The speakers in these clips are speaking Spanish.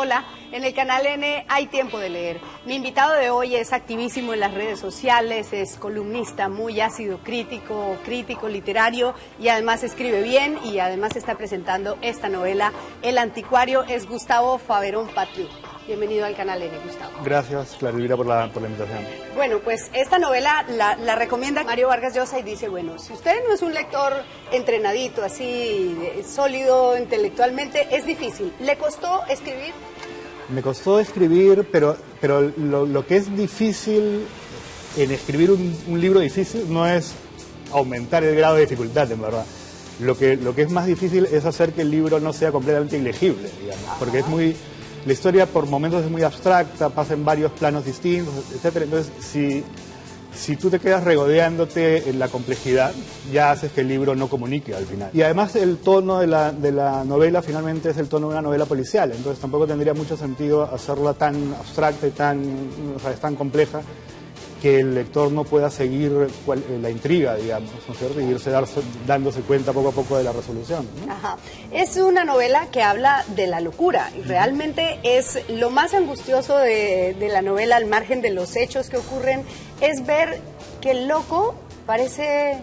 Hola, en el canal N hay tiempo de leer. Mi invitado de hoy es activísimo en las redes sociales, es columnista muy ácido crítico literario y además escribe bien y además está presentando esta novela, El Anticuario. Es Gustavo Faverón Patriu. Bienvenido al canal N, Gustavo. Gracias, Clara Elvira, por la invitación. Bueno, pues esta novela la recomienda Mario Vargas Llosa y dice, bueno, si usted no es un lector entrenadito, así, sólido intelectualmente, es difícil. ¿Le costó escribir? Me costó escribir, pero lo que es difícil en escribir un libro difícil no es aumentar el grado de dificultad, en verdad. Lo que es más difícil es hacer que el libro no sea completamente ilegible, digamos, porque es muy... La historia por momentos es muy abstracta, pasa en varios planos distintos, etcétera. Entonces, si tú te quedas regodeándote en la complejidad, ya haces que el libro no comunique al final. Y además el tono de la novela finalmente es el tono de una novela policial, entonces tampoco tendría mucho sentido hacerla tan abstracta y tan compleja que el lector no pueda seguir la intriga, digamos, ¿no es cierto? Y irse dándose cuenta poco a poco de la resolución, ¿no? Ajá. Es una novela que habla de la locura y realmente es lo más angustioso de la novela, al margen de los hechos que ocurren, es ver que el loco parece...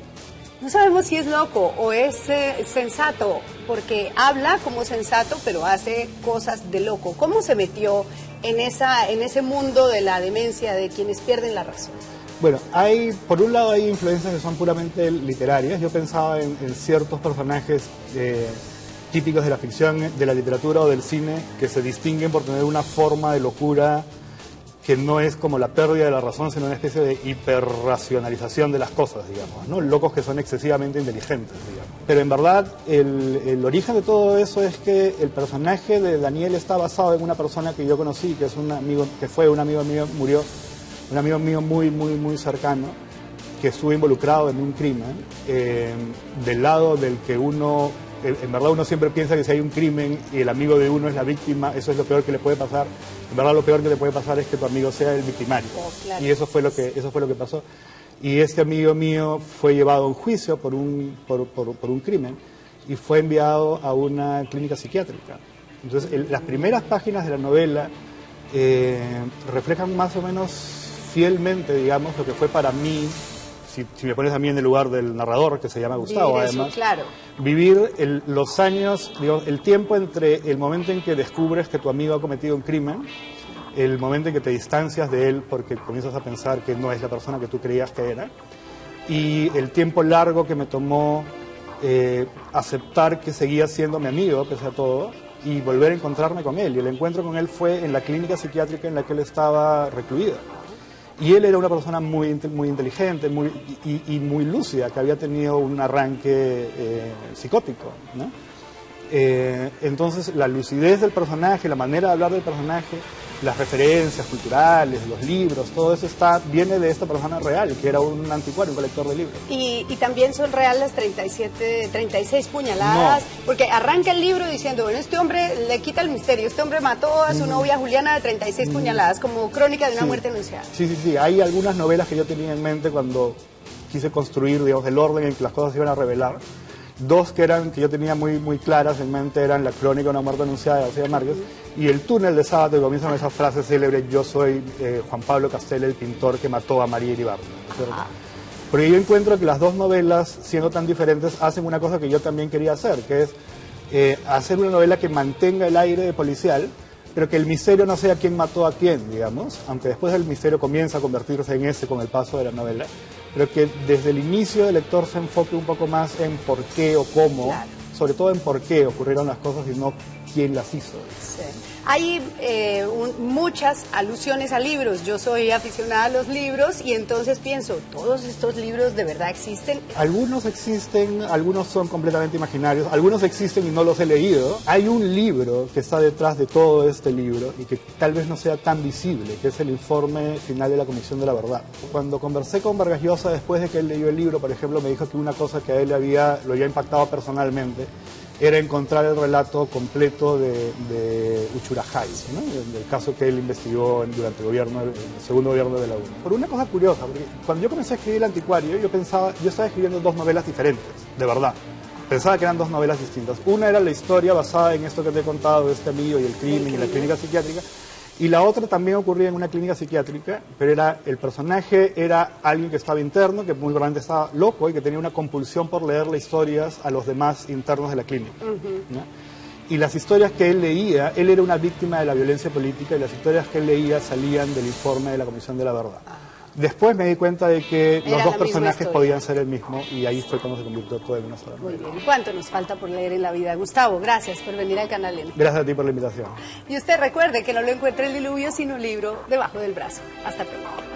No sabemos si es loco o es sensato, porque habla como sensato, pero hace cosas de loco. ¿Cómo se metió en ese mundo de la demencia, de quienes pierden la razón? Bueno, por un lado hay influencias que son puramente literarias. Yo pensaba en ciertos personajes típicos de la ficción, de la literatura o del cine, que se distinguen por tener una forma de locura que no es como la pérdida de la razón, sino una especie de hiperracionalización de las cosas, digamos, ¿no? Locos que son excesivamente inteligentes, digamos. Pero en verdad, el origen de todo eso es que el personaje de Daniel está basado en una persona que yo conocí, que fue un amigo mío, murió, un amigo mío muy cercano, que estuvo involucrado en un crimen, del lado del que uno... En verdad uno siempre piensa que si hay un crimen y el amigo de uno es la víctima, eso es lo peor que le puede pasar. En verdad lo peor que le puede pasar es que tu amigo sea el victimario. Oh, claro. Y eso fue lo que pasó. Y este amigo mío fue llevado a un juicio por un crimen y fue enviado a una clínica psiquiátrica. Entonces las primeras páginas de la novela reflejan más o menos fielmente, digamos, lo que fue para mí. Si me pones a mí en el lugar del narrador, que se llama Gustavo, además, claro. Vivir los años, digamos, el tiempo entre el momento en que descubres que tu amigo ha cometido un crimen, el momento en que te distancias de él porque comienzas a pensar que no es la persona que tú creías que era, y el tiempo largo que me tomó aceptar que seguía siendo mi amigo, pese a todo, y volver a encontrarme con él. Y el encuentro con él fue en la clínica psiquiátrica en la que él estaba recluido. Y él era una persona muy inteligente y muy lúcida, que había tenido un arranque psicótico, ¿no? Entonces la lucidez del personaje, la manera de hablar del personaje, las referencias culturales, los libros, todo eso viene de esta persona real, que era un anticuario, un colector de libros. Y también son reales las 36 puñaladas, no. Porque arranca el libro diciendo, bueno, este hombre le quita el misterio, este hombre mató a su novia Juliana de 36 puñaladas, como crónica de una muerte anunciada. Sí, hay algunas novelas que yo tenía en mente cuando quise construir, digamos, el orden en que las cosas se iban a revelar. Dos que yo tenía muy claras en mente eran La crónica de una muerte anunciada de García Márquez y El túnel de Sábato, que comienza con esa frase célebre, yo soy Juan Pablo Castel, el pintor que mató a María Iribarne, ¿cierto? Porque yo encuentro que las dos novelas, siendo tan diferentes, hacen una cosa que yo también quería hacer, que es hacer una novela que mantenga el aire de policial, pero que el misterio no sea quién mató a quién, digamos, aunque después el misterio comienza a convertirse en ese con el paso de la novela, pero que desde el inicio el lector se enfoque un poco más en por qué o cómo, claro. Sobre todo en por qué ocurrieron las cosas y no quién las hizo. Sí. Hay muchas alusiones a libros. Yo soy aficionada a los libros y entonces pienso, ¿todos estos libros de verdad existen? Algunos existen, algunos son completamente imaginarios, algunos existen y no los he leído. Hay un libro que está detrás de todo este libro y que tal vez no sea tan visible, que es el informe final de la Comisión de la Verdad. Cuando conversé con Vargas Llosa después de que él leyó el libro, por ejemplo, me dijo que una cosa que a él lo había impactado personalmente era encontrar el relato completo de Uchurajay, ¿no? Del caso que él investigó durante el segundo gobierno de la UNA. Por una cosa curiosa, porque cuando yo comencé a escribir El Anticuario, yo estaba escribiendo dos novelas diferentes, de verdad. pensaba que eran dos novelas distintas. Una era la historia basada en esto que te he contado, de este amigo y el crimen y la clínica psiquiátrica. Y la otra también ocurría en una clínica psiquiátrica, pero el personaje era alguien que estaba interno, que muy probablemente estaba loco y que tenía una compulsión por leerle historias a los demás internos de la clínica. ¿No? Y las historias que él leía, él era una víctima de la violencia política y las historias que él leía salían del informe de la Comisión de la Verdad. Después me di cuenta de que los dos personajes podían ser el mismo y ahí fue cuando se convirtió todo en una sola novela. Muy bien. ¿Cuánto nos falta por leer en la vida? Gustavo, gracias por venir al canal N. Gracias a ti por la invitación. Y usted recuerde que no lo encuentre el diluvio sin un libro debajo del brazo. Hasta pronto.